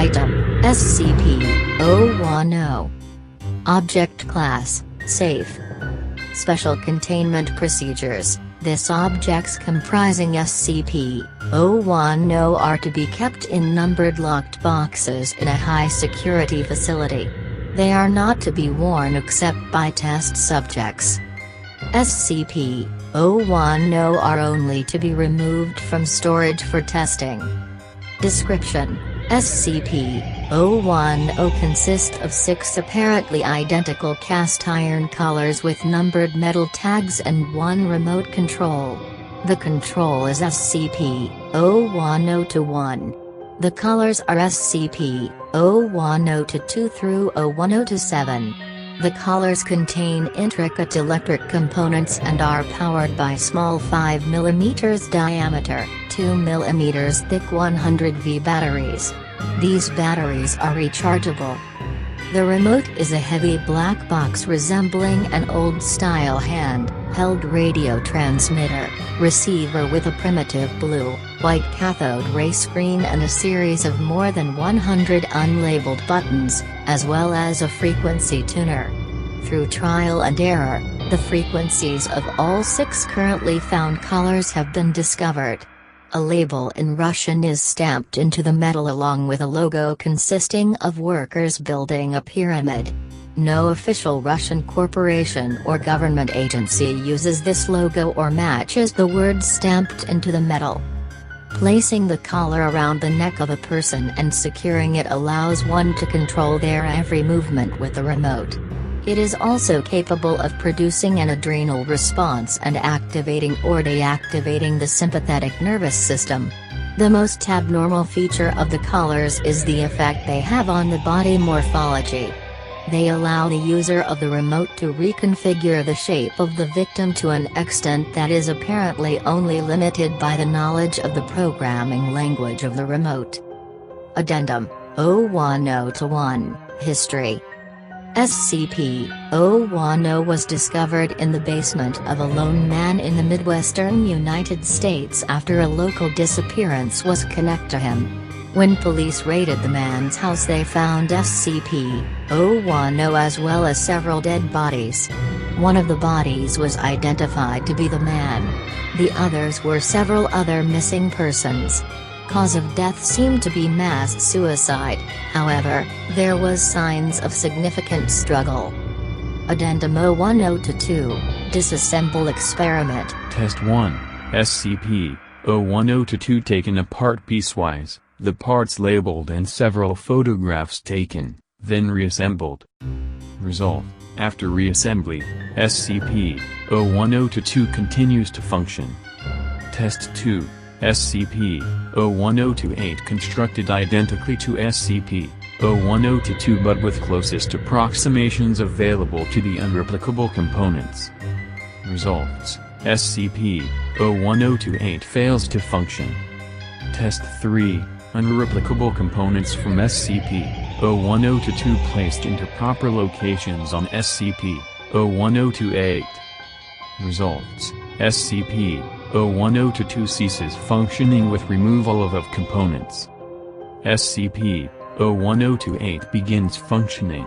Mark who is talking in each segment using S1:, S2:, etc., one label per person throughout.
S1: Item, SCP-010. Object Class, Safe. Special Containment Procedures. This objects comprising SCP-010 are to be kept in numbered locked boxes in a high-security facility. They are not to be worn except by test subjects. SCP-010 are only to be removed from storage for testing. Description: SCP-010 consists of 6 apparently identical cast iron collars with numbered metal tags and 1 remote control. The control is SCP-010-1. The colors are SCP-010-2 through 010-7. The collars contain intricate electric components and are powered by small 5 mm diameter, 2 mm thick 100V batteries. These batteries are rechargeable. The remote is a heavy black box resembling an old-style hand-held radio transmitter, receiver with a primitive blue-white cathode ray screen and a series of more than 100 unlabeled buttons, as well as a frequency tuner. Through trial and error, the frequencies of all 6 currently found collars have been discovered. A label in Russian is stamped into the metal along with a logo consisting of workers building a pyramid. No official Russian corporation or government agency uses this logo or matches the words stamped into the metal. Placing the collar around the neck of a person and securing it allows one to control their every movement with the remote. It is also capable of producing an adrenal response and activating or deactivating the sympathetic nervous system. The most abnormal feature of the collars is the effect they have on the body morphology. They allow the user of the remote to reconfigure the shape of the victim to an extent that is apparently only limited by the knowledge of the programming language of the remote. Addendum 010-1 History. SCP-010 was discovered in the basement of a lone man in the Midwestern United States after a local disappearance was connected to him. When police raided the man's house, they found SCP-010 as well as several dead bodies. One of the bodies was identified to be the man. The others were several other missing persons. Cause of death seemed to be mass suicide, however, there was signs of significant struggle. Addendum 010-2, Disassemble Experiment.
S2: Test 1, SCP-010-2 taken apart piecewise, the parts labeled and several photographs taken, then reassembled. Result: after reassembly, SCP-010-2 continues to function. Test 2, SCP-010-8 constructed identically to SCP-010-2 but with closest approximations available to the unreplicable components. Results: SCP-010-8 fails to function. Test 3, unreplicable components from SCP-010-2 placed into proper locations on SCP-010-8. Results: SCP-010-2 ceases functioning with removal of components. SCP-010-8 begins functioning.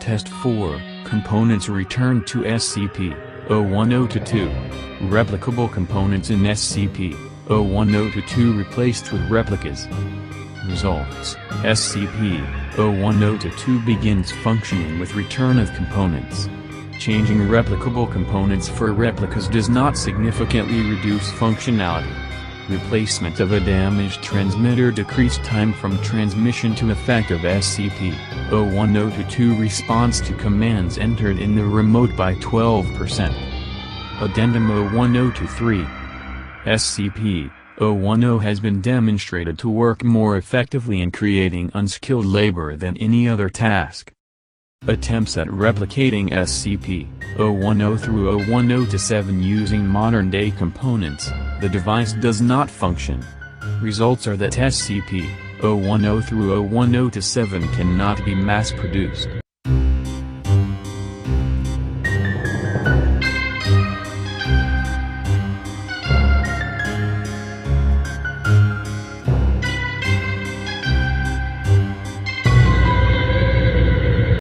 S2: Test 4, components returned to SCP-010-2. Replicable components in SCP-010-2 replaced with replicas. Results: SCP-010-2 begins functioning with return of components. Changing replicable components for replicas does not significantly reduce functionality. Replacement of a damaged transmitter decreased time from transmission to effective SCP-010-2 response to commands entered in the remote by 12%. Addendum 010-3. SCP-010 has been demonstrated to work more effectively in creating unskilled labor than any other task. Attempts at replicating SCP-010 through 010-7 using modern-day components, the device does not function. Results are that SCP-010 through 010-7 cannot be mass-produced.